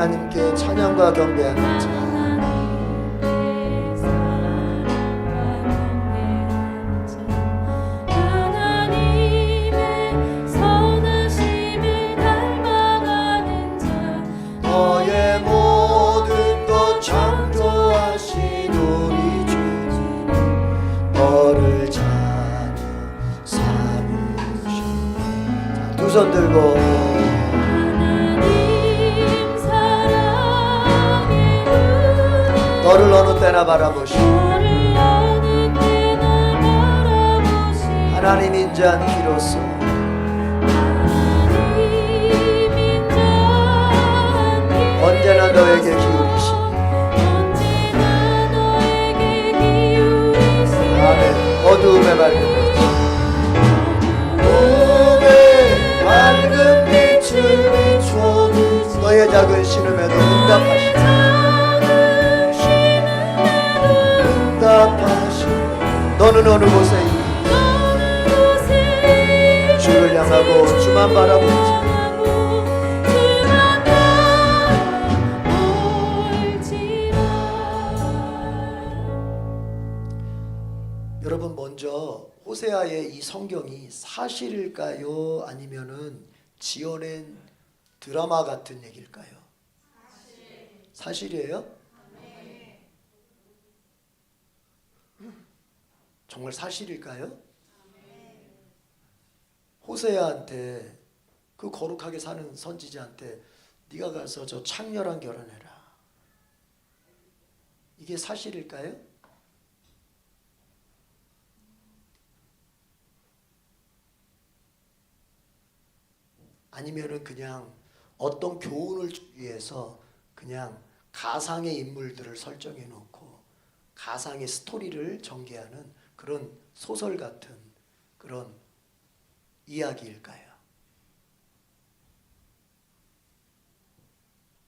하나님께 찬양과 경배하는 자. 너의 모든 것 창조하신 우리 주 너를 자녀 삼으시네. 두 손 들고 너를 어느 때나 바라보시고 하나님 인자한 귀로서 언제나 너에게 기울이시니 아멘. 어두움에 밝은 빛 어두움에 밝은 빛을 비춰 너의 작은 신음에도 응답하시니 너는 어느 곳에 있니 주를 향하고 주만 바라보지 여러분 먼저 호세아의 이 성경이 사실일까요? 아니면은 지어낸 드라마 같은 얘기일까요? 사실이에요? 정말 사실일까요? 호세아한테 그 거룩하게 사는 선지자한테 네가 가서 저 창녀랑 결혼해라. 이게 사실일까요? 아니면은 그냥 어떤 교훈을 주기 위해서 그냥 가상의 인물들을 설정해 놓고 가상의 스토리를 전개하는 그런 소설 같은 그런 이야기일까요?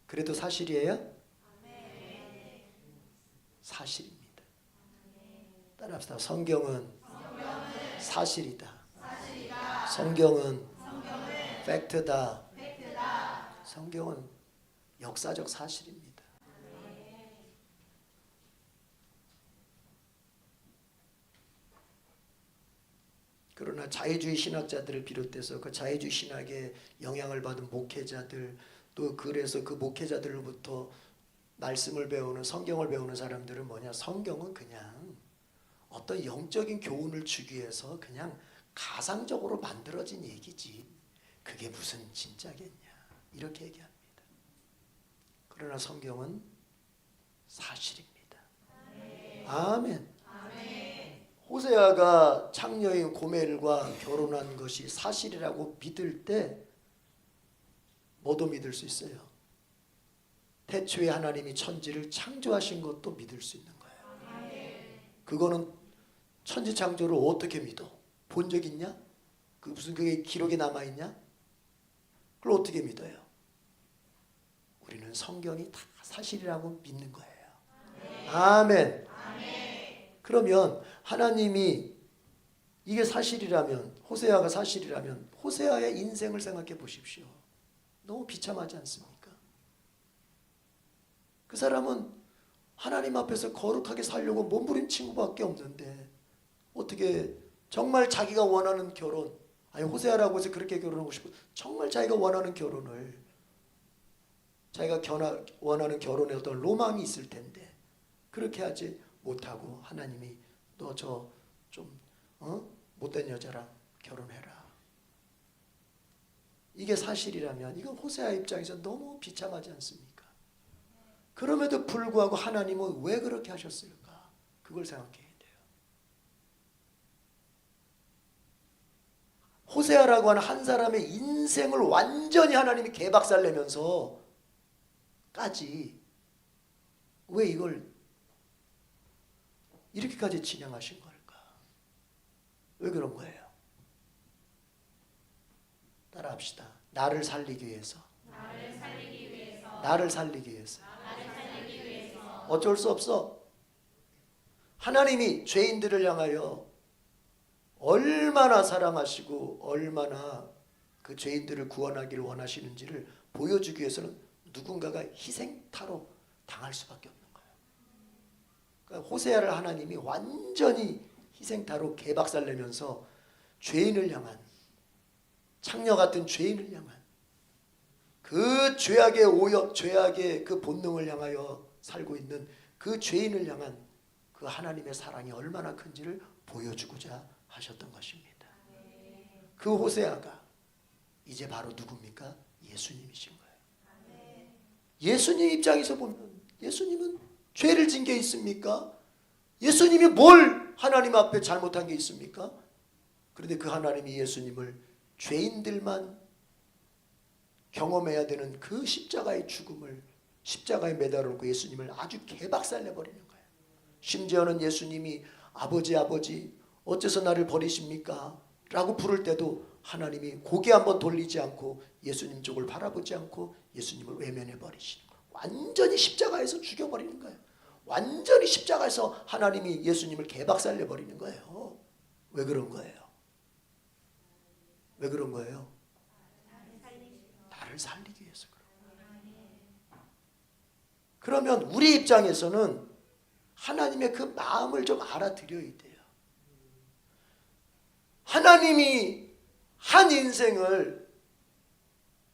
그래도 사실이에요? 사실입니다. 따라합시다. 성경은 사실이다. 성경은 팩트다. 성경은 역사적 사실입니다. 그러나 자유주의 신학자들을 비롯해서 그 자유주의 신학에 영향을 받은 목회자들 또 그래서 그 목회자들로부터 말씀을 배우는 성경을 배우는 사람들은 뭐냐? 성경은 그냥 어떤 영적인 교훈을 주기 위해서 그냥 가상적으로 만들어진 얘기지 그게 무슨 진짜겠냐 이렇게 얘기합니다. 그러나 성경은 사실입니다. 아멘. 호세아가 창녀인 고멜과 결혼한 것이 사실이라고 믿을 때 뭐도 믿을 수 있어요. 태초에 하나님이 천지를 창조하신 것도 믿을 수 있는 거예요. 그거는 천지 창조를 어떻게 믿어? 본 적 있냐? 그 무슨 그게 기록에 남아있냐? 그걸 어떻게 믿어요? 우리는 성경이 다 사실이라고 믿는 거예요. 아멘. 그러면 하나님이 이게 사실이라면 호세아가 사실이라면 호세아의 인생을 생각해 보십시오. 너무 비참하지 않습니까? 그 사람은 하나님 앞에서 거룩하게 살려고 몸부림 친구밖에 없는데 어떻게 정말 자기가 원하는 결혼 아니 호세아라고 해서 그렇게 결혼하고 싶어 정말 자기가 원하는 결혼을 자기가 원하는 결혼에 어떤 로망이 있을 텐데 그렇게 하지 못하고 하나님이 너 저 좀 못된 여자랑 결혼해라. 이게 사실이라면 이건 호세아 입장에서 너무 비참하지 않습니까? 그럼에도 불구하고 하나님은 왜 그렇게 하셨을까? 그걸 생각해야 돼요. 호세아라고 하는 한 사람의 인생을 완전히 하나님이 개박살내면서까지 왜 이걸 이렇게까지 진행하신 걸까? 왜 그런 거예요? 따라합시다. 나를 살리기 위해서. 나를 살리기 위해서. 어쩔 수 없어. 하나님이 죄인들을 향하여 얼마나 사랑하시고 얼마나 그 죄인들을 구원하기를 원하시는지를 보여주기 위해서는 누군가가 희생타로 당할 수밖에 없는 거예요. 그러니까 호세아를 하나님이 완전히 희생타로 개박살내면서 죄인을 향한, 창녀 같은 죄인을 향한, 그 죄악의 오역, 죄악의 그 본능을 향하여 살고 있는 그 죄인을 향한 그 하나님의 사랑이 얼마나 큰지를 보여주고자 하셨던 것입니다. 그 호세아가 이제 바로 누굽니까? 예수님이신 거예요. 예수님 입장에서 보면 예수님은 죄를 진 게 있습니까? 예수님이 뭘 하나님 앞에 잘못한 게 있습니까? 그런데 그 하나님이 예수님을 죄인들만 경험해야 되는 그 십자가의 죽음을, 십자가에 매달아놓고 예수님을 아주 개박살내버리는 거예요. 심지어는 예수님이 아버지 아버지 어째서 나를 버리십니까? 라고 부를 때도 하나님이 고개 한번 돌리지 않고 예수님 쪽을 바라보지 않고 예수님을 외면해 버리시는 거예요. 완전히 십자가에서 죽여버리는 거예요. 완전히 십자가에서 하나님이 예수님을 개박살내 버리는 거예요. 왜 그런 거예요? 왜 그런 거예요? 나를 살리기 위해서 그런 거예요. 그러면 우리 입장에서는 하나님의 그 마음을 좀 알아들여야 돼요. 하나님이 한 인생을,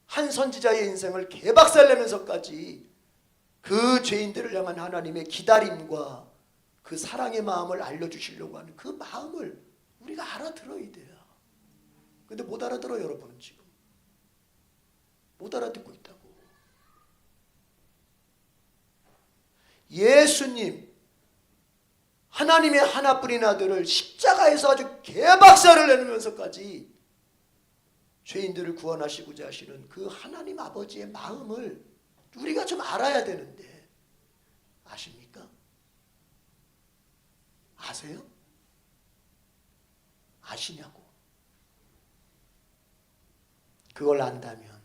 한 선지자의 인생을 개박살내면서까지 그 죄인들을 향한 하나님의 기다림과 그 사랑의 마음을 알려주시려고 하는 그 마음을 우리가 알아들어야 돼요. 근데 못 알아들어요. 여러분은 지금 못 알아듣고 있다고. 예수님, 하나님의 하나뿐인 아들을 십자가에서 아주 개박살을 내면서까지 죄인들을 구원하시고자 하시는 그 하나님 아버지의 마음을 우리가 좀 알아야 되는데, 아십니까? 아세요? 아시냐고. 그걸 안다면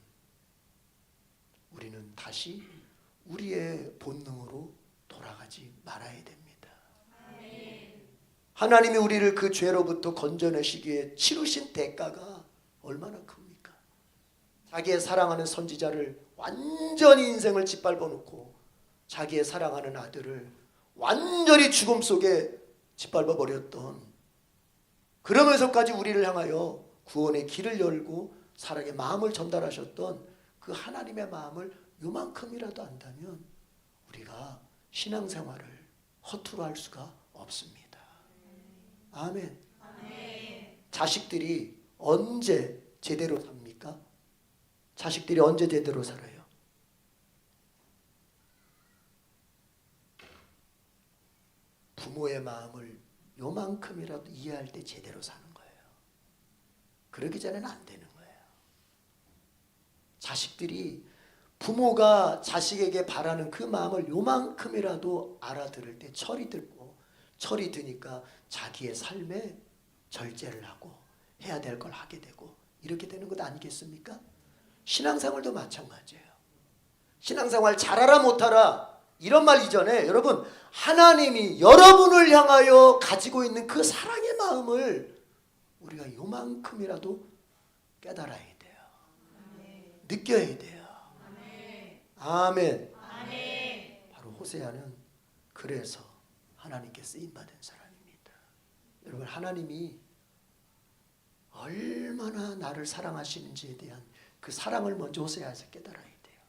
우리는 다시 우리의 본능으로 돌아가지 말아야 됩니다. 하나님이 우리를 그 죄로부터 건져내시기에 치르신 대가가 얼마나 큽니까? 자기의 사랑하는 선지자를 완전히 인생을 짓밟아 놓고 자기의 사랑하는 아들을 완전히 죽음 속에 짓밟아 버렸던, 그러면서까지 우리를 향하여 구원의 길을 열고 사랑의 마음을 전달하셨던 그 하나님의 마음을 요만큼이라도 안다면 우리가 신앙생활을 허투루 할 수가 없습니다. 아멘. 자식들이 언제 제대로 삽니까? 자식들이 언제 제대로 살아요? 부모의 마음을 요만큼이라도 이해할 때 제대로 사는 거예요. 그러기 전에는 안 되는 거예요. 자식들이 부모가 자식에게 바라는 그 마음을 요만큼이라도 알아들을 때 철이 들고, 철이 드니까 자기의 삶에 절제를 하고 해야 될 걸 하게 되고 이렇게 되는 것 아니겠습니까? 신앙생활도 마찬가지예요. 신앙생활 잘하라 못하라 이런 말 이전에 여러분, 하나님이 여러분을 향하여 가지고 있는 그 사랑의 마음을 우리가 요만큼이라도 깨달아야 돼요. 느껴야 돼요. 아멘. 바로 호세아는 그래서 하나님께 쓰임받은 사람입니다. 여러분, 하나님이 얼마나 나를 사랑하시는지에 대한 그 사랑을 먼저 호세아에서 깨달아야 돼요.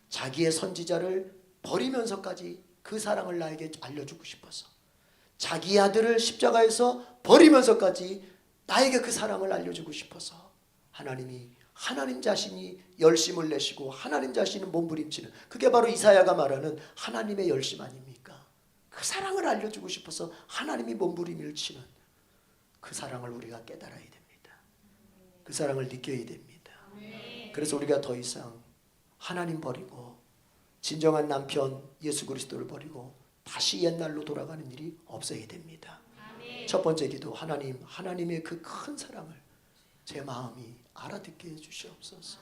자기의 선지자를 버리면서까지 그 사랑을 나에게 알려주고 싶어서, 자기 아들을 십자가에서 버리면서까지 나에게 그 사랑을 알려주고 싶어서 하나님이, 하나님 자신이 열심을 내시고 하나님 자신이 몸부림치는, 그게 바로 이사야가 말하는 하나님의 열심 아닙니까? 그 사랑을 알려주고 싶어서 하나님이 몸부림을 치는 그 사랑을 우리가 깨달아야 됩니다. 그 사랑을 느껴야 됩니다. 그래서 우리가 더 이상 하나님 버리고 진정한 남편 예수 그리스도를 버리고 다시 옛날로 돌아가는 일이 없어야 됩니다. 첫 번째 기도, 하나님, 하나님의 그 큰 사랑을 제 마음이 알아듣게 해주시옵소서.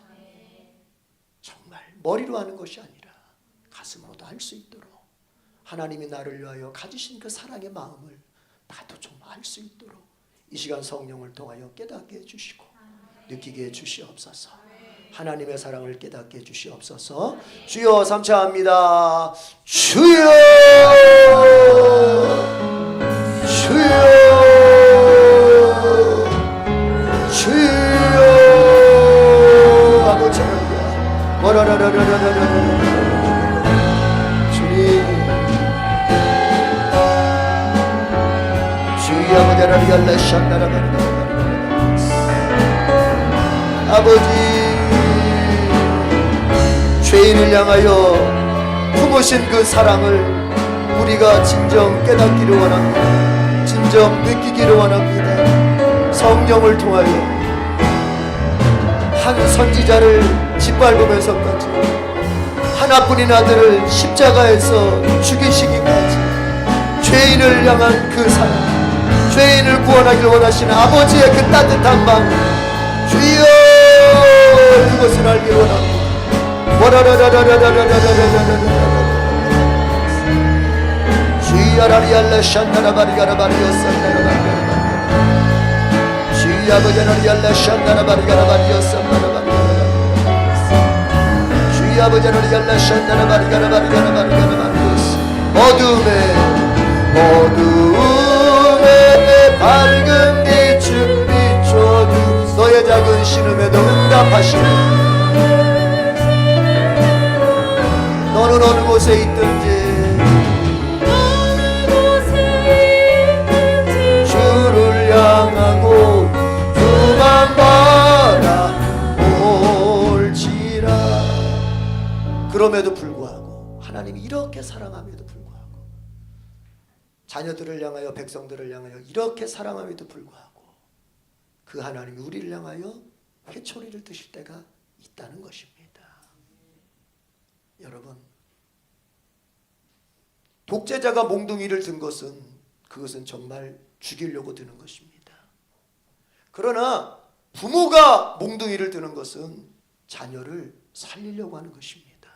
정말 머리로 하는 것이 아니라 가슴으로도 알 수 있도록 하나님이 나를 위하여 가지신 그 사랑의 마음을 나도 좀 알 수 있도록 이 시간 성령을 통하여 깨닫게 해주시고 느끼게 해주시옵소서. 하나님의 사랑을 깨닫게 해주시옵소서. 주여 삼차합니다. 주여 주여 주여 아버지 주님 주여 아버지 죄인을 향하여 품으신 그 사랑을 우리가 진정 깨닫기를 원합니다. 진정 느끼기를 원합니다. 성령을 통하여 한 선지자를 짓밟으면서까지 하나뿐인 아들을 십자가에서 죽이시기까지 죄인을 향한 그 사랑, 죄인을 구원하길 원하시는 아버지의 그 따뜻한 마음, 주여 그것을 알기 원합니다. 주야라리알라 샨나라바리가라바리오 산나라바리가라바리오 주야버자라리알라 샨나라바리가라바리오 산나라바리가라바리오 주야버자라리알라 샨나라바리가라바리가라바리가라바리오 어둠에 밝은 빛을 비춰주 너의 작은 신음에도 응답하시는 너는 어느 곳에 있든지 주를 향하고 그만 바라볼지라. 그럼에도 불구하고 하나님이 이렇게 사랑함에도 불구하고 자녀들을 향하여 백성들을 향하여 이렇게 사랑함에도 불구하고 그 하나님이 우리를 향하여 회초리를 드실 때가 있다는 것입니다. 여러분, 독재자가 몽둥이를 든 것은 그것은 정말 죽이려고 드는 것입니다. 그러나 부모가 몽둥이를 드는 것은 자녀를 살리려고 하는 것입니다.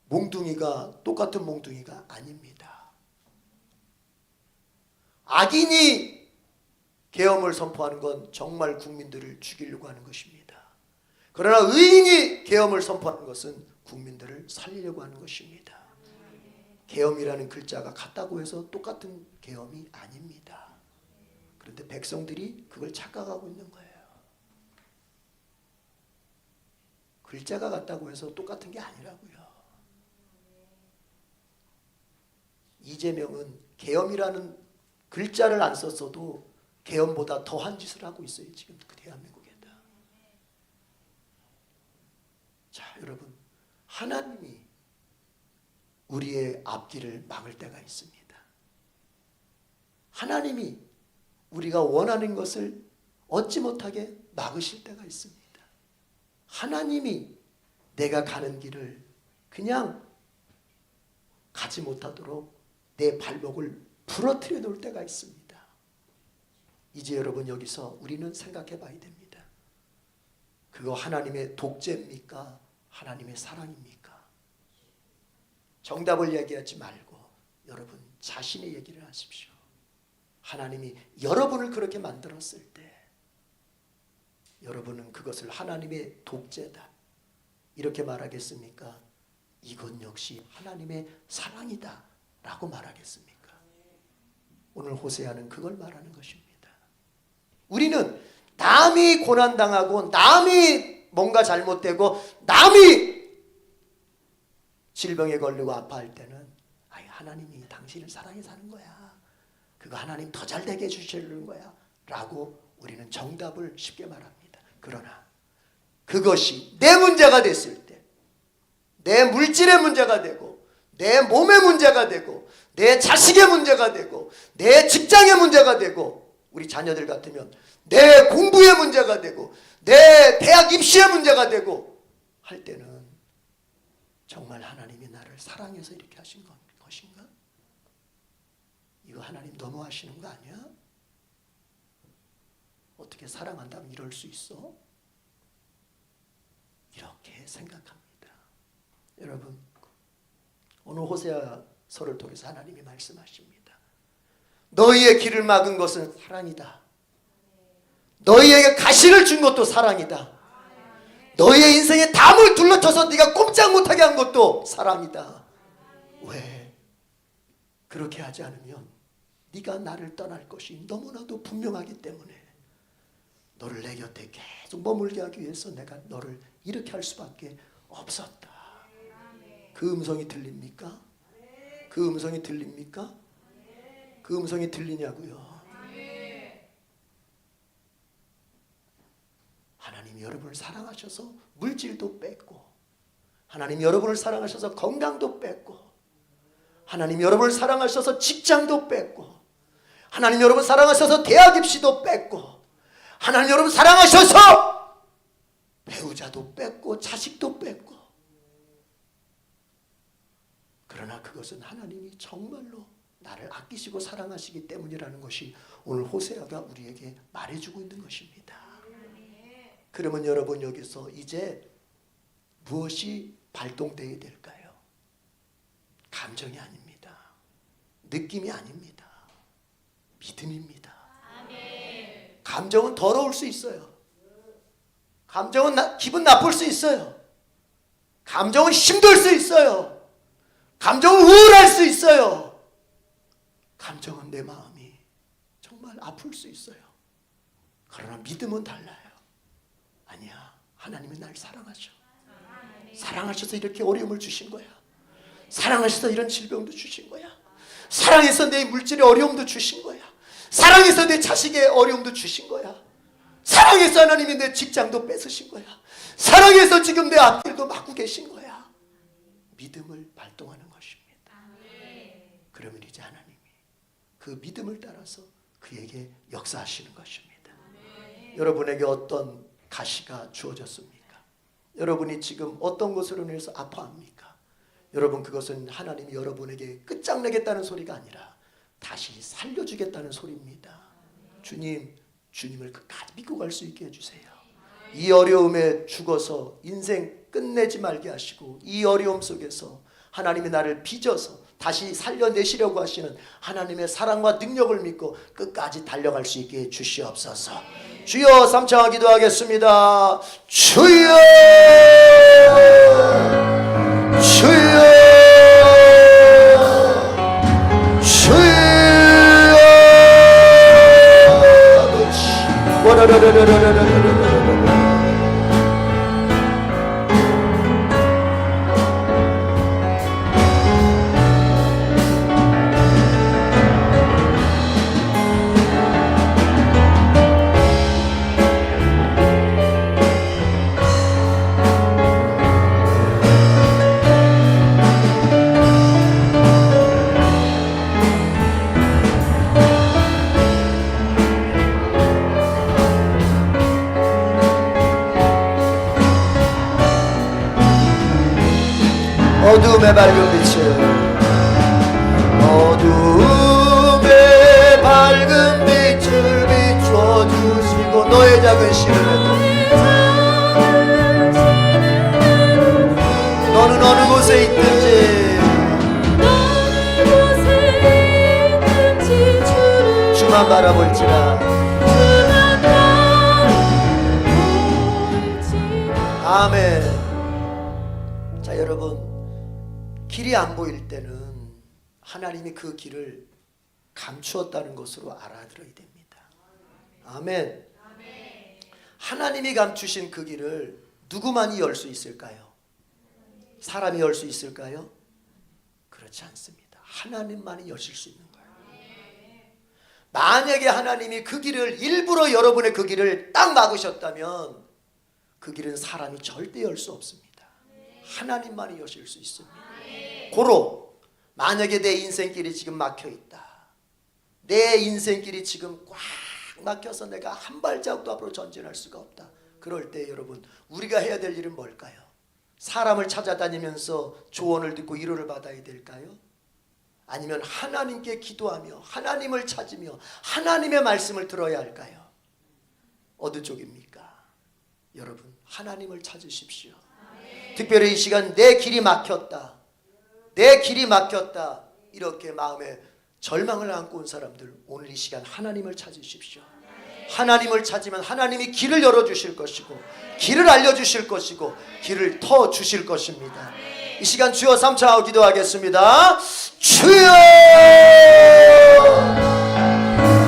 몽둥이가 똑같은 몽둥이가 아닙니다. 악인이 계엄을 선포하는 건 정말 국민들을 죽이려고 하는 것입니다. 그러나 의인이 계엄을 선포하는 것은 국민들을 살리려고 하는 것입니다. 계엄이라는 글자가 같다고 해서 똑같은 계엄이 아닙니다. 그런데 백성들이 그걸 착각하고 있는 거예요. 글자가 같다고 해서 똑같은 게 아니라고요. 이재명은 계엄이라는 글자를 안 썼어도 계엄보다 더한 짓을 하고 있어요. 지금 그 대한민국에다. 자, 여러분, 하나님이 우리의 앞길을 막을 때가 있습니다. 하나님이 우리가 원하는 것을 얻지 못하게 막으실 때가 있습니다. 하나님이 내가 가는 길을 그냥 가지 못하도록 내 발목을 부러뜨려 놓을 때가 있습니다. 이제 여러분 여기서 우리는 생각해 봐야 됩니다. 그거 하나님의 독재입니까? 하나님의 사랑입니까? 정답을 얘기하지 말고 여러분 자신의 얘기를 하십시오. 하나님이 여러분을 그렇게 만들었을 때 여러분은 그것을 하나님의 독재다 이렇게 말하겠습니까? 이건 역시 하나님의 사랑이다 라고 말하겠습니까? 오늘 호세아는 그걸 말하는 것입니다. 우리는 남이 고난당하고 남이 뭔가 잘못되고 남이 질병에 걸리고 아파할 때는 하나님이 당신을 사랑해서 하는 거야. 그거 하나님 더 잘되게 해주시려는 거야 라고 우리는 정답을 쉽게 말합니다. 그러나 그것이 내 문제가 됐을 때, 내 물질의 문제가 되고 내 몸의 문제가 되고 내 자식의 문제가 되고 내 직장의 문제가 되고 우리 자녀들 같으면 내 공부의 문제가 되고 내 대학 입시의 문제가 되고 할 때는 정말 하나님이 나를 사랑해서 이렇게 하신 것인가? 이거 하나님 너무하시는 거 아니야? 어떻게 사랑한다면 이럴 수 있어? 이렇게 생각합니다. 여러분, 오늘 호세아서를 통해서 하나님이 말씀하십니다. 너희의 길을 막은 것은 사랑이다. 너희에게 가시를 준 것도 사랑이다. 너의 인생에 담을 둘러쳐서 네가 꼼짝 못하게 한 것도 사랑이다. 왜? 그렇게 하지 않으면 네가 나를 떠날 것이 너무나도 분명하기 때문에 너를 내 곁에 계속 머물게 하기 위해서 내가 너를 이렇게 할 수밖에 없었다. 그 음성이 들립니까? 그 음성이 들립니까? 그 음성이 들리냐고요. 하나님이 여러분을 사랑하셔서 물질도 뺐고, 하나님이 여러분을 사랑하셔서 건강도 뺐고, 하나님이 여러분을 사랑하셔서 직장도 뺐고, 하나님이 여러분 사랑하셔서 대학 입시도 뺐고, 하나님이 여러분 사랑하셔서 배우자도 뺐고 자식도 뺐고. 그러나 그것은 하나님이 정말로 나를 아끼시고 사랑하시기 때문이라는 것이 오늘 호세아가 우리에게 말해주고 있는 것입니다. 그러면 여러분 여기서 이제 무엇이 발동되어야 될까요? 감정이 아닙니다. 느낌이 아닙니다. 믿음입니다. 감정은 더러울 수 있어요. 감정은 기분 나쁠 수 있어요. 감정은 힘들 수 있어요. 감정은 우울할 수 있어요. 감정은 내 마음이 정말 아플 수 있어요. 그러나 믿음은 달라요. 아니야, 하나님이 날 사랑하셔. 사랑하셔서 이렇게 어려움을 주신 거야. 사랑하셔서 이런 질병도 주신 거야. 사랑해서 내 물질의 어려움도 주신 거야. 사랑해서 내 자식의 어려움도 주신 거야. 사랑해서 하나님이 내 직장도 뺏으신 거야. 사랑해서 지금 내 앞길도 막고 계신 거야. 믿음을 발동하는 것입니다. 그러면 이제 하나님이 그 믿음을 따라서 그에게 역사하시는 것입니다. 여러분에게 어떤 가시가 주어졌습니까? 여러분이 지금 어떤 것으로 인해서 아파합니까? 여러분, 그것은 하나님이 여러분에게 끝장내겠다는 소리가 아니라 다시 살려주겠다는 소리입니다. 주님을 끝까지 믿고 갈 수 있게 해주세요. 이 어려움에 죽어서 인생 끝내지 말게 하시고, 이 어려움 속에서 하나님이 나를 빚어서 다시 살려내시려고 하시는 하나님의 사랑과 능력을 믿고 끝까지 달려갈 수 있게 해 주시옵소서. 주여, 삼창하 기도하겠습니다. 주여, 주여, 주여. 어둠의 밝은 빛을, 어둠의 밝은 빛을 비춰주시고, 너의 작은 시름에도 너는 어느 곳에 있든지 주만 바라볼지라. 아멘. 자, 여러분, 길이 안 보일 때는 하나님이 그 길을 감추었다는 것으로 알아들어야 됩니다. 아멘. 하나님이 감추신 그 길을 누구만이 열 수 있을까요? 사람이 열 수 있을까요? 그렇지 않습니다. 하나님만이 여실 수 있는 거예요. 만약에 하나님이 그 길을 일부러 여러분의 그 길을 딱 막으셨다면 그 길은 사람이 절대 열 수 없습니다. 하나님만이 여실 수 있습니다. 고로 만약에 내 인생길이 지금 막혀있다, 내 인생길이 지금 꽉 막혀서 내가 한 발자국도 앞으로 전진할 수가 없다, 그럴 때 여러분, 우리가 해야 될 일은 뭘까요? 사람을 찾아다니면서 조언을 듣고 위로를 받아야 될까요? 아니면 하나님께 기도하며 하나님을 찾으며 하나님의 말씀을 들어야 할까요? 어느 쪽입니까? 여러분, 하나님을 찾으십시오. 특별히 이 시간 내 길이 막혔다, 내 길이 막혔다, 이렇게 마음에 절망을 안고 온 사람들, 오늘 이 시간 하나님을 찾으십시오. 하나님을 찾으면 하나님이 길을 열어주실 것이고 길을 알려주실 것이고 길을 터주실 것입니다. 이 시간 주여 삼창하고 기도하겠습니다. 주여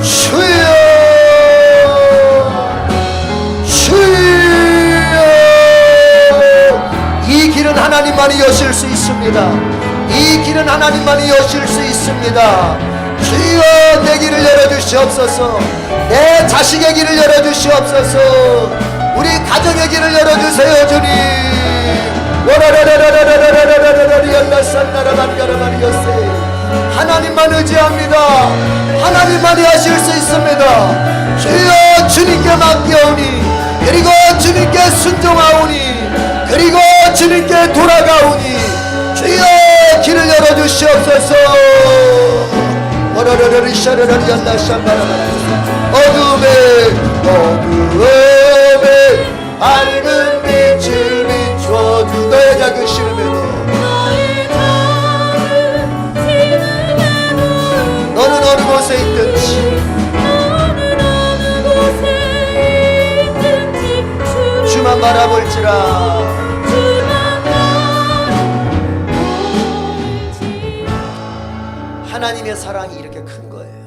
주여 주여. 이 길은 하나님만이 여실 수 있습니다. 이 길은 하나님만이 여실 수 있습니다. 주여 내 길을 열어주시옵소서. 내 자식의 길을 열어주시옵소서. 우리 가정의 길을 열어주세요 주님. 하나님만 의지합니다. 하나님만이 하실 수 있습니다. 주여 주님께 맡겨오니 그리고 주님께 순종하오니 그리고 주님께 돌아가오니 주여 길을 열어주시옵소서. 어둠에 밝은 빛을 비춰주. 너의 작은 시름에도 너는 어느 곳에 있든지 주만 바라볼지라. 하나님의 사랑이 이렇게 큰 거예요.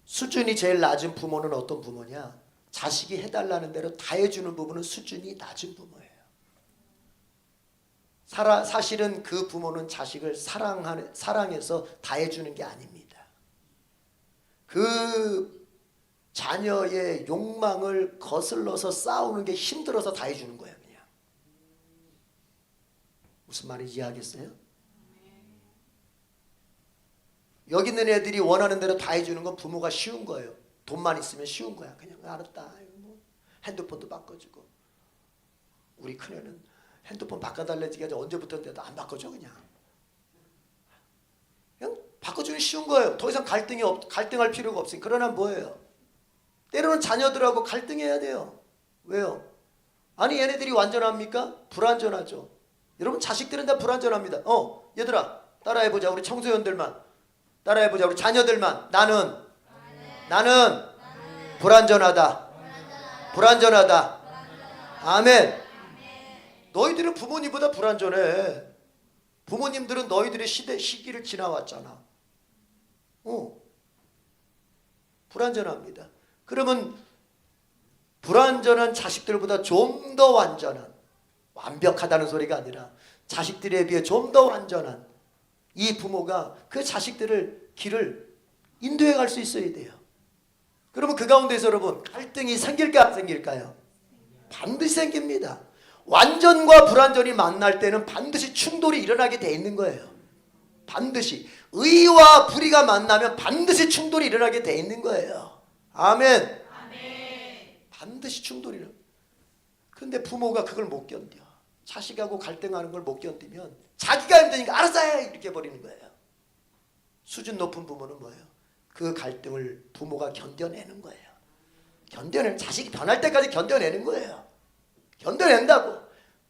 수준이 제일 낮은 부모는 어떤 부모냐? 자식이 해달라는 대로 다 해주는 부모는 수준이 낮은 부모예요. 사실은 그 부모는 자식을 사랑해서 다 해주는 게 아닙니다. 그 자녀의 욕망을 거슬러서 싸우는 게 힘들어서 다 해주는 거예요. 그냥. 무슨 말인지 이해하겠어요? 여기 있는 애들이 원하는 대로 다 해주는 건 부모가 쉬운 거예요. 돈만 있으면 쉬운 거야. 그냥 알았다. 뭐 핸드폰도 바꿔주고. 우리 큰애는 핸드폰 바꿔달래지가 언제부터인데도 안 바꿔줘. 그냥 바꿔주면 쉬운 거예요. 더 이상 갈등할 필요가 없으니. 그러나 뭐예요? 때로는 자녀들하고 갈등해야 돼요. 왜요? 아니 얘네들이 완전합니까? 불완전하죠. 여러분 자식들은 다 불완전합니다. 얘들아 따라해보자. 우리 청소년들만 따라해보자. 우리 자녀들만. 나는 불완전하다. 불완전하다. 아멘. 너희들은 부모님보다 불완전해. 부모님들은 너희들의 시기를 지나왔잖아. 불완전합니다. 그러면 불완전한 자식들보다 좀 더 완벽하다는 소리가 아니라 자식들에 비해 좀 더 완전한 이 부모가 그 자식들을 길을 인도해 갈 수 있어야 돼요. 그러면 그 가운데서 여러분 갈등이 생길까 안 생길까요? 반드시 생깁니다. 완전과 불완전이 만날 때는 반드시 충돌이 일어나게 돼 있는 거예요. 반드시 의와 불의가 만나면 반드시 충돌이 일어나게 돼 있는 거예요. 아멘. 반드시 충돌이 일어나. 근데 부모가 그걸 못 견뎌. 자식하고 갈등하는 걸 못 견디면 자기가 힘드니까 알아서 해 이렇게 해버리는 거예요. 수준 높은 부모는 뭐예요? 그 갈등을 부모가 견뎌내는 거예요. 자식이 변할 때까지 견뎌내는 거예요. 견뎌낸다고.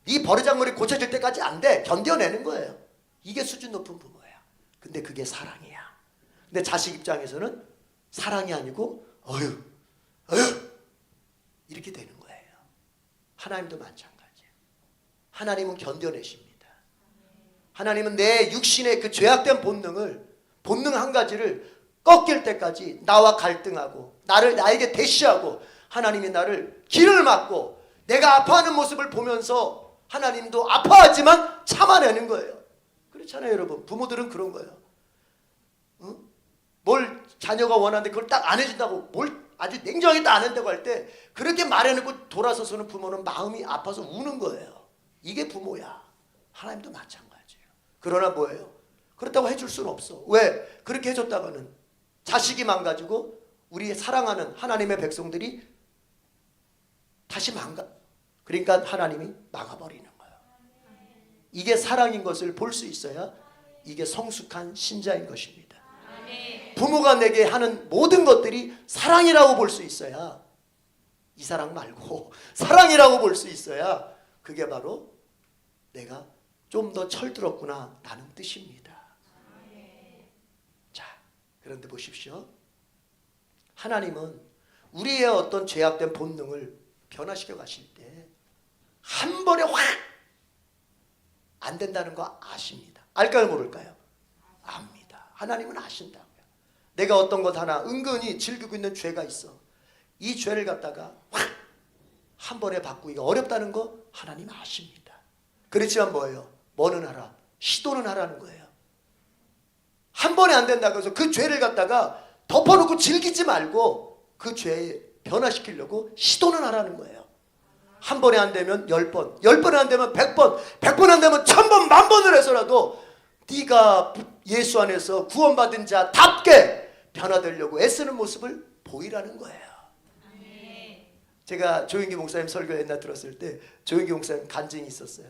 네 버르장머리 고쳐질 때까지 안 돼. 견뎌내는 거예요. 이게 수준 높은 부모야. 근데 그게 사랑이야. 근데 자식 입장에서는 사랑이 아니고 어휴 이렇게 되는 거예요. 하나님도 마찬가지예요. 하나님은 견뎌내십니다. 하나님은 내 육신의 그 죄악된 본능 한 가지를 꺾일 때까지 나와 갈등하고 나에게 대시하고 하나님이 나를 길을 막고 내가 아파하는 모습을 보면서 하나님도 아파하지만 참아내는 거예요. 그렇잖아요 여러분. 부모들은 그런 거예요. 뭘 자녀가 원하는데 그걸 딱 안 해준다고 뭘 아주 냉정하게 딱 안 한다고 할 때 그렇게 말해놓고 돌아서서는 부모는 마음이 아파서 우는 거예요. 이게 부모야. 하나님도 마찬가지예요. 그러나 뭐예요? 그렇다고 해줄 수는 없어. 왜? 그렇게 해줬다가는 자식이 망가지고 우리 사랑하는 하나님의 백성들이 다시 그러니까 하나님이 막아버리는 거예요. 이게 사랑인 것을 볼 수 있어야 이게 성숙한 신자인 것입니다. 부모가 내게 하는 모든 것들이 사랑이라고 볼 수 있어야 이 사랑 말고 사랑이라고 볼 수 있어야 그게 바로 내가 좀 더 철들었구나 라는 뜻입니다. 자, 그런데 보십시오. 하나님은 우리의 어떤 죄악된 본능을 변화시켜 가실 때 한 번에 확 안 된다는 거 아십니다. 알까요 모를까요? 압니다. 하나님은 아신다고요. 내가 어떤 것 하나 은근히 즐기고 있는 죄가 있어. 이 죄를 갖다가 확 한 번에 바꾸기가 어렵다는 거 하나님 아십니다. 그렇지만 뭐예요? 뭐는 하라? 시도는 하라는 거예요. 한 번에 안 된다고 해서 그 죄를 갖다가 덮어놓고 즐기지 말고 그 죄에 변화시키려고 시도는 하라는 거예요. 한 번에 안 되면 10번, 10번에 안 되면 100번, 100번 안 되면 1000번, 10,000번을 해서라도 네가 예수 안에서 구원받은 자답게 변화되려고 애쓰는 모습을 보이라는 거예요. 제가 조영기 목사님 설교 옛날 들었을 때 조영기 목사님 간증이 있었어요.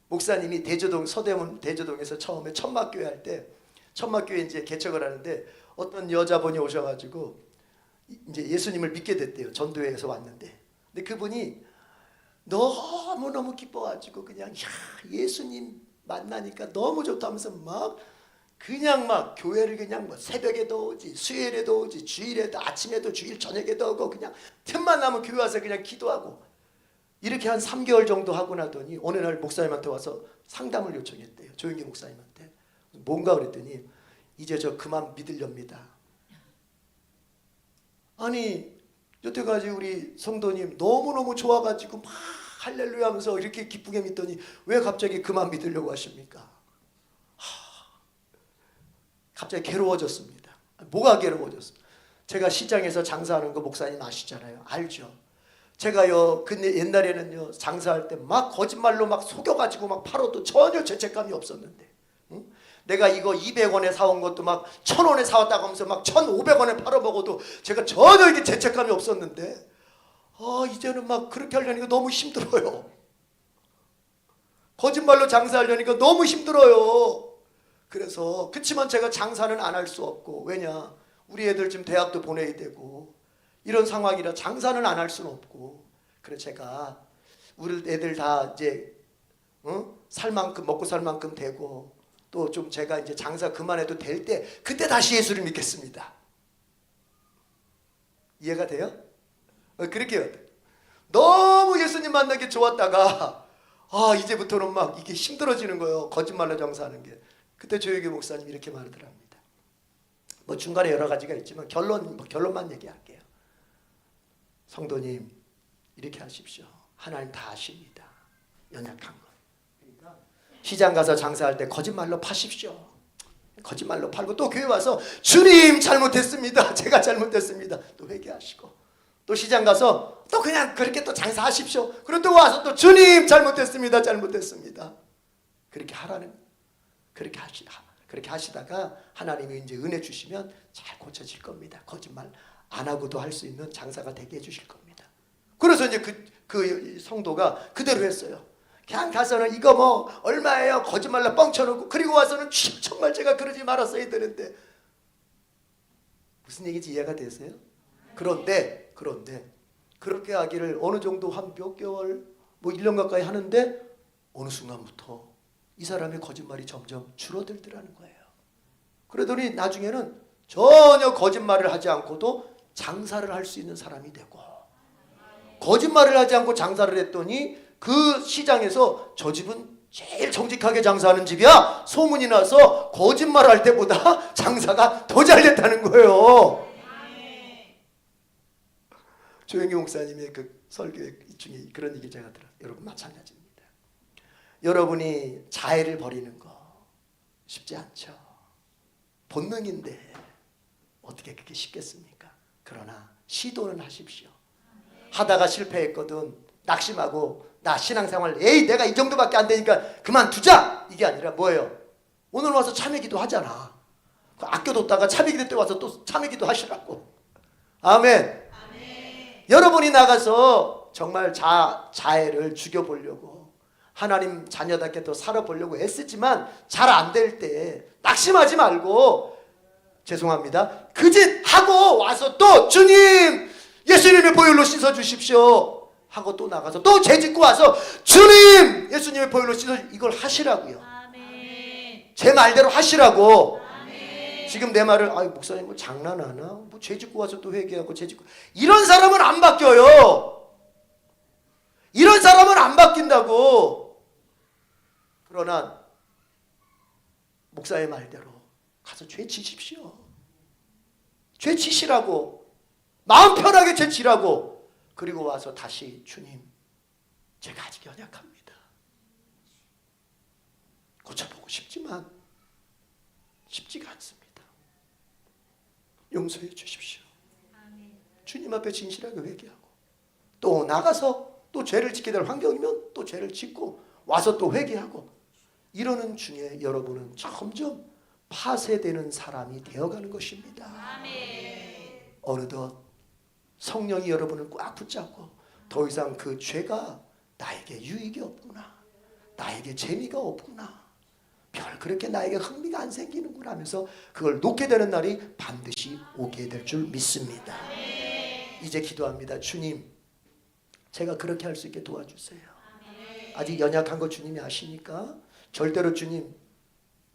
목사님이 대저동 서대문 대저동에서 처음에 천막교회 할 때 천막교회 이제 개척을 하는데 어떤 여자분이 오셔가지고 이제 예수님을 믿게 됐대요. 전도회에서 왔는데. 근데 그분이 너무너무 기뻐가지고 그냥 예수님 만나니까 너무 좋다면서 막 그냥 막 교회를 그냥 뭐 새벽에도 오지, 수요일에도 오지, 주일에도, 아침에도, 주일 저녁에도 오고 그냥 틈만 나면 교회 와서 그냥 기도하고 이렇게 한 3개월 정도 하고 나더니 어느 날 목사님한테 와서 상담을 요청했대요. 조영기 목사님한테. 뭔가 그랬더니 이제 저 그만 믿으렵니다. 아니 여태까지 우리 성도님 너무너무 좋아가지고 막 할렐루야 하면서 이렇게 기쁘게 믿더니 왜 갑자기 그만 믿으려고 하십니까? 갑자기 괴로워졌습니다. 뭐가 괴로워졌습니까? 제가 시장에서 장사하는 거 목사님 아시잖아요. 알죠? 제가요 근데 옛날에는요 장사할 때 막 거짓말로 막 속여가지고 막 팔아도 전혀 죄책감이 없었는데 응? 내가 이거 200원에 사온 것도 막 1,000원에 사왔다고 하면서 막 1,500원에 팔아먹어도 제가 전혀 이게 죄책감이 없었는데 이제는 막 그렇게 하려니까 너무 힘들어요. 거짓말로 장사하려니까 너무 힘들어요. 그래서 그렇지만 제가 장사는 안 할 수 없고 왜냐 우리 애들 지금 대학도 보내야 되고 이런 상황이라 장사는 안 할 수는 없고 그래서 제가 우리 애들 다 이제 살 만큼 먹고 살 만큼 되고 또 좀 제가 이제 장사 그만해도 될 때 그때 다시 예수를 믿겠습니다. 이해가 돼요? 그렇게 해야 돼. 너무 예수님 만나기 좋았다가 이제부터는 막 이게 힘들어지는 거예요. 거짓말로 장사하는 게. 그때 조영기 목사님 이렇게 말하더랍니다. 뭐 중간에 여러 가지가 있지만 결론만 얘기할게요. 성도님 이렇게 하십시오. 하나님 다 아십니다. 연약한 거. 그러니까 시장 가서 장사할 때 거짓말로 파십시오. 거짓말로 팔고 또 교회 와서 주님 잘못했습니다. 제가 잘못했습니다. 또 회개하시고 또 시장 가서 또 그냥 그렇게 또 장사하십시오. 그리고 또 와서 또 주님 잘못했습니다. 잘못했습니다. 그렇게 하라는 거예요. 그렇게 하시다가 하나님이 이제 은혜 주시면 잘 고쳐질 겁니다. 거짓말 안 하고도 할 수 있는 장사가 되게 해주실 겁니다. 그래서 이제 그 성도가 그대로 했어요. 그냥 가서는 이거 뭐 얼마예요? 거짓말로 뻥쳐놓고 그리고 와서는 정말 제가 그러지 말았어야 되는데 무슨 얘기인지 이해가 되세요? 그런데 그렇게 하기를 어느 정도 한 몇 개월 뭐 1년 가까이 하는데 어느 순간부터 이 사람의 거짓말이 점점 줄어들더라는 거예요. 그러더니 나중에는 전혀 거짓말을 하지 않고도 장사를 할 수 있는 사람이 되고 거짓말을 하지 않고 장사를 했더니 그 시장에서 저 집은 제일 정직하게 장사하는 집이야. 소문이 나서 거짓말할 때보다 장사가 더 잘 됐다는 거예요. 조영기 목사님의 그 설교 중에 그런 얘기 제가 들어요. 여러분 마찬가지입니다. 여러분이 자해를 버리는 거 쉽지 않죠. 본능인데 어떻게 그렇게 쉽겠습니까? 그러나 시도는 하십시오. 하다가 실패했거든 낙심하고 나 신앙생활 내가 이 정도밖에 안 되니까 그만두자 이게 아니라 뭐예요? 오늘 와서 참회기도 하잖아. 아껴뒀다가 참회기도 때 와서 또 참회기도 하시라고. 아멘. 여러분이 나가서 정말 자해를 죽여보려고 하나님 자녀답게 또 살아보려고 애쓰지만 잘 안 될 때 낙심하지 말고 죄송합니다. 그 짓 하고 와서 또 주님 예수님의 보혈로 씻어주십시오 하고 또 나가서 또 죄짓고 와서 주님 예수님의 보혈로 씻어 이걸 하시라고요. 아멘. 제 말대로 하시라고. 아멘. 지금 내 말을 목사님 뭐 장난하나? 뭐 죄 짓고 와서 또 회개하고 죄 짓고, 이런 사람은 안 바뀌어요. 이런 사람은 안 바뀐다고. 그러나 목사의 말대로 가서 죄 지십시오. 죄 지시라고, 마음 편하게 죄 지라고. 그리고 와서 다시 주님, 제가 아직 연약합니다. 고쳐보고 싶지만 쉽지가 않습니다. 용서해 주십시오. 주님 앞에 진실하게 회개하고, 또 나가서 또 죄를 짓게 될 환경이면 또 죄를 짓고 와서 또 회개하고, 이러는 중에 여러분은 점점 파쇄되는 사람이 되어가는 것입니다. 어느덧 성령이 여러분을 꽉 붙잡고 더 이상 그 죄가 나에게 유익이 없구나, 나에게 재미가 없구나, 별 그렇게 나에게 흥미가 안 생기는구나 하면서 그걸 놓게 되는 날이 반드시 오게 될 줄 믿습니다. 이제 기도합니다. 주님, 제가 그렇게 할 수 있게 도와주세요. 아직 연약한 거 주님이 아시니까 절대로 주님,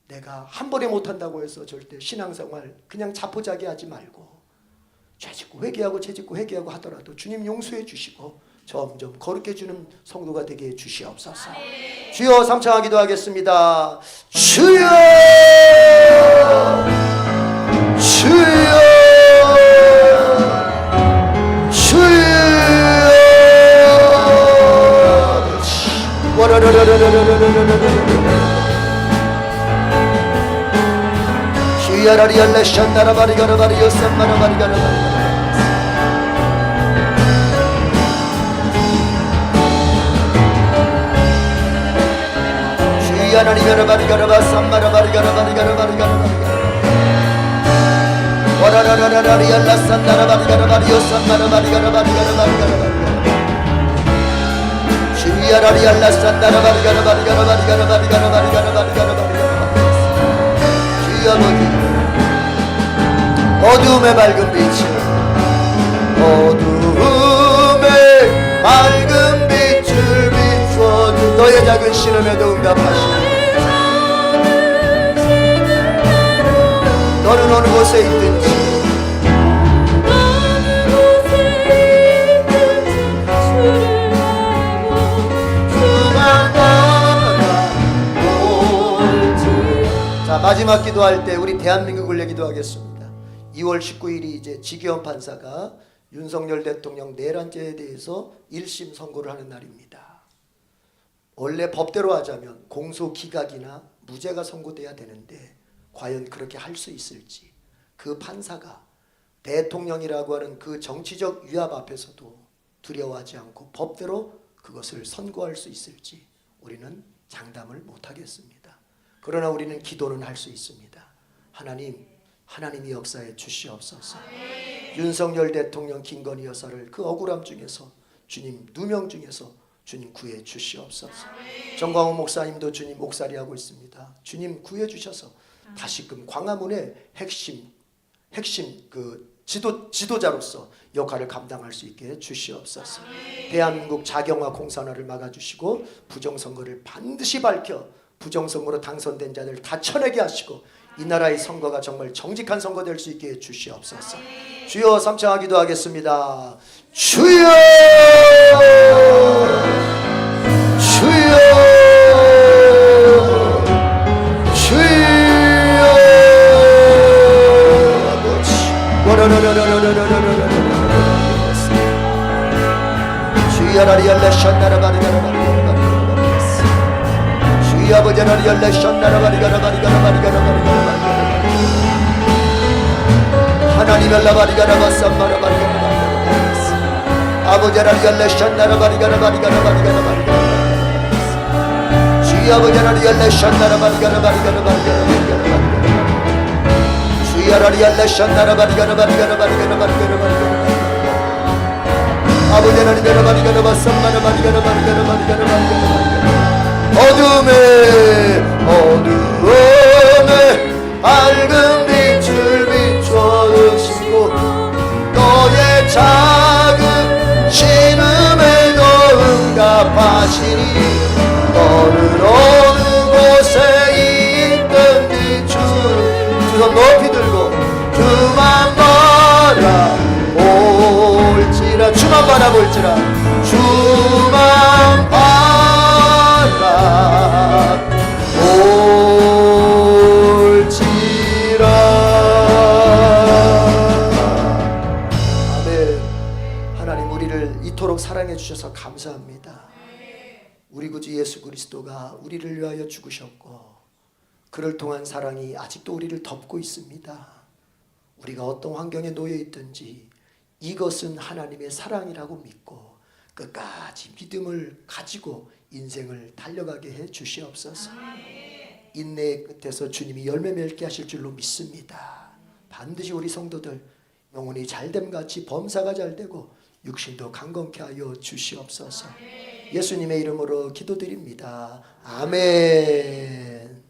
내가 한 번에 못한다고 해서 절대 신앙생활 그냥 자포자기 하지 말고, 죄짓고 회개하고 죄짓고 회개하고 하더라도 주님 용서해 주시고 점점 거룩해 주는 성도가 되게 해 주시옵소서. 주여, 삼창하 기도하겠습니다. 주여, 주여, 주여. 주야라리알레 샨나라바리가라바리요 쌈마라바리가라바리가라. 주야라리가라바리가라바 쌈마라바리가라바리가라바리가라바리가라. 와라라라라리알라 쌈나라바리가라바리요 쌈마라바리가라바리가라바리가라바리가라. 주야라리알라 쌈나라바리가라바리가라바리가라바리가라바리가라바리가라바리가라. 주여, 어두움의 밝은 빛을, 어두움의 밝은 빛을 비춰주. 너의 작은 신음에도 응답하시네. 너는 어느 곳에 있든지, 자, 마지막 기도할 때 우리 대한민국을 위해 기도하겠습니다. 2월 19일이 이제 지기현 판사가 윤석열 대통령 내란죄에 대해서 1심 선고를 하는 날입니다. 원래 법대로 하자면 공소 기각이나 무죄가 선고돼야 되는데 과연 그렇게 할 수 있을지, 그 판사가 대통령이라고 하는 그 정치적 위압 앞에서도 두려워하지 않고 법대로 그것을 선고할 수 있을지 우리는 장담을 못하겠습니다. 그러나 우리는 기도는 할 수 있습니다. 하나님, 하나님이 역사해 주시옵소서. 윤석열 대통령, 김건희 여사를 그 억울함 중에서 주님, 누명 중에서 주님 구해 주시옵소서. 정광훈 목사님도 주님 목살이하고 있습니다. 주님 구해 주셔서 다시금 광화문의 핵심 그 지도자로서 역할을 감당할 수 있게 해 주시옵소서. 대한민국 자경화 공산화를 막아주시고 부정선거를 반드시 밝혀 부정선거로 당선된 자들 다 쳐내게 하시고 이 나라의 선거가 정말 정직한 선거 될 수 있게 해 주시옵소서. 주여, 삼창하기도 하겠습니다. 주여, 주여, 주여. 주야라리알레 샨나라바리가라바리가라바리가라. 아버지나리알레 샨나라바리가라바리가라바리가라바리가라바리가라. 하나님 알라바리가라바 쌈마라바리가라바리가라바리가라. 아버지나리알레 샨나라바리가라바리가라바리가라바리가라. 주여, 아버지나리알레 샨나라바리가라바리가라바리가라바리가라. 주야라리알레 샨나라바리가라바리가라바리가라바리가라. 아버지나리가라바리가라바 쌈마라바리가라바리가라바리가라바리가라. 어둠에 밝은 빛을 비춰주시고 너의 작은 신음에도 응답하시니 너는 어느 곳에 있든지 주 손 높이 들고 올지라 주망하라 올지라. 아멘. 하나님 우리를 이토록 사랑해 주셔서 감사합니다. 우리 구주 예수 그리스도가 우리를 위하여 죽으셨고 그를 통한 사랑이 아직도 우리를 덮고 있습니다. 우리가 어떤 환경에 놓여 있든지 이것은 하나님의 사랑이라고 믿고 끝까지 믿음을 가지고 인생을 달려가게 해 주시옵소서. 인내의 끝에서 주님이 열매 맺게 하실 줄로 믿습니다. 반드시 우리 성도들 영혼이 잘됨같이 범사가 잘되고 육신도 강건케 하여 주시옵소서. 예수님의 이름으로 기도드립니다. 아멘.